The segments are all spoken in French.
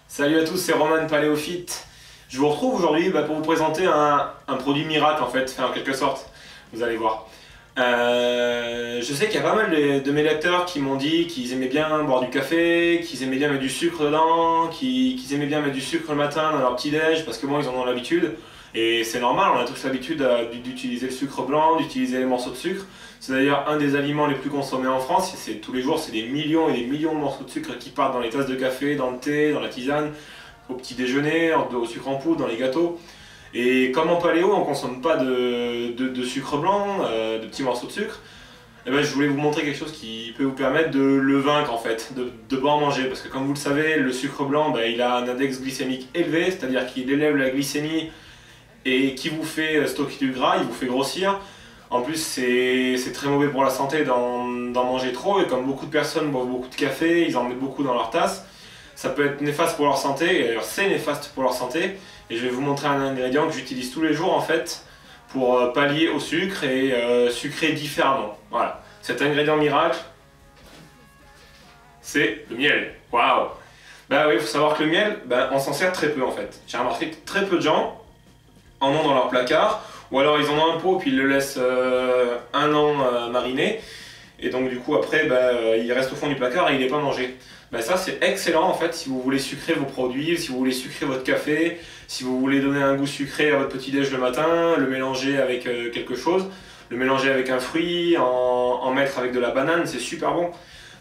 Salut à tous, c'est Roman Paléophyte. Je vous retrouve aujourd'hui pour vous présenter un produit miracle en fait, en quelque sorte, vous allez voir. Je sais qu'il y a pas mal de mes lecteurs qui m'ont dit qu'ils aimaient bien boire du café, qu'ils aimaient bien mettre du sucre dedans, qu'ils aimaient bien mettre du sucre le matin dans leur petit-déj parce que bon, ils en ont l'habitude. Et c'est normal, on a tous l'habitude d'utiliser le sucre blanc, d'utiliser les morceaux de sucre. C'est d'ailleurs un des aliments les plus consommés en France. Tous les jours, c'est des millions et des millions de morceaux de sucre qui partent dans les tasses de café, dans le thé, dans la tisane, au petit déjeuner, au sucre en poudre, dans les gâteaux. Et comme en paléo, on ne consomme pas de sucre blanc, de petits morceaux de sucre, et ben, je voulais vous montrer quelque chose qui peut vous permettre de le vaincre en fait, de pas en manger. Parce que comme vous le savez, le sucre blanc, il a un index glycémique élevé, c'est-à-dire qu'il élève la glycémie et qui vous fait stocker du gras, il vous fait grossir. En plus, c'est très mauvais pour la santé d'en manger trop, et comme beaucoup de personnes boivent beaucoup de café, ils en mettent beaucoup dans leur tasse, ça peut être néfaste pour leur santé, et d'ailleurs c'est néfaste pour leur santé. Et je vais vous montrer un ingrédient que j'utilise tous les jours en fait, pour pallier au sucre et sucrer différemment. Voilà, cet ingrédient miracle, c'est le miel. Waouh! Bah oui, il faut savoir que le miel, on s'en sert très peu en fait. J'ai remarqué que très peu de gens en ont dans leur placard, ou alors ils en ont un pot puis ils le laissent un an mariner, et donc du coup après il reste au fond du placard et il n'est pas mangé. Ça c'est excellent en fait si vous voulez sucrer vos produits, si vous voulez sucrer votre café, si vous voulez donner un goût sucré à votre petit déj le matin, le mélanger avec quelque chose, le mélanger avec un fruit, en mettre avec de la banane, c'est super bon.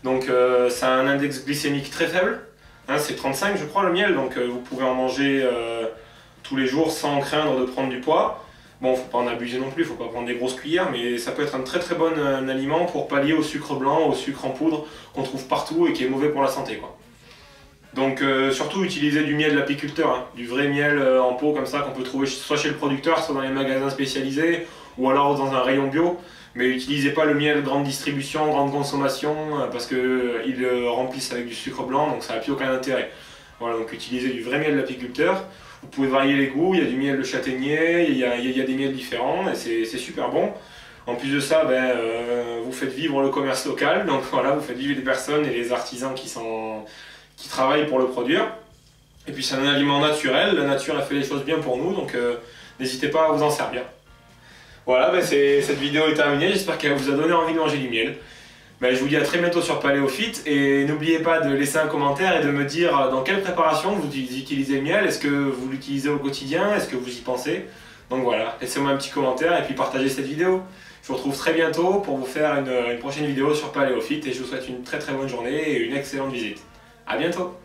Donc ça a un index glycémique très faible, hein, c'est 35 je crois le miel, donc vous pouvez en manger tous les jours sans craindre de prendre du poids. Bon, faut pas en abuser non plus, faut pas prendre des grosses cuillères, mais ça peut être un très très bon aliment pour pallier au sucre blanc, au sucre en poudre qu'on trouve partout et qui est mauvais pour la santé, quoi. Donc surtout utilisez du miel d'apiculteur, hein, du vrai miel en pot comme ça qu'on peut trouver soit chez le producteur, soit dans les magasins spécialisés, ou alors dans un rayon bio. Mais n'utilisez pas le miel grande distribution, grande consommation, parce qu'ils le remplissent avec du sucre blanc, donc ça n'a plus aucun intérêt. Voilà, donc utilisez du vrai miel d'apiculteur. Vous pouvez varier les goûts, il y a du miel de châtaignier, il y a des miels différents, et c'est super bon. En plus de ça, vous faites vivre le commerce local, donc voilà, vous faites vivre les personnes et les artisans qui travaillent pour le produire. Et puis c'est un aliment naturel, la nature a fait les choses bien pour nous, donc n'hésitez pas à vous en servir. Voilà, cette vidéo est terminée, j'espère qu'elle vous a donné envie de manger du miel. Je vous dis à très bientôt sur Paléophyte, et n'oubliez pas de laisser un commentaire et de me dire dans quelle préparation vous utilisez le miel. Est-ce que vous l'utilisez au quotidien? Est-ce que vous y pensez? Donc voilà, laissez-moi un petit commentaire et puis partagez cette vidéo. Je vous retrouve très bientôt pour vous faire une prochaine vidéo sur Paléophyte, et je vous souhaite une très très bonne journée et une excellente visite. A bientôt!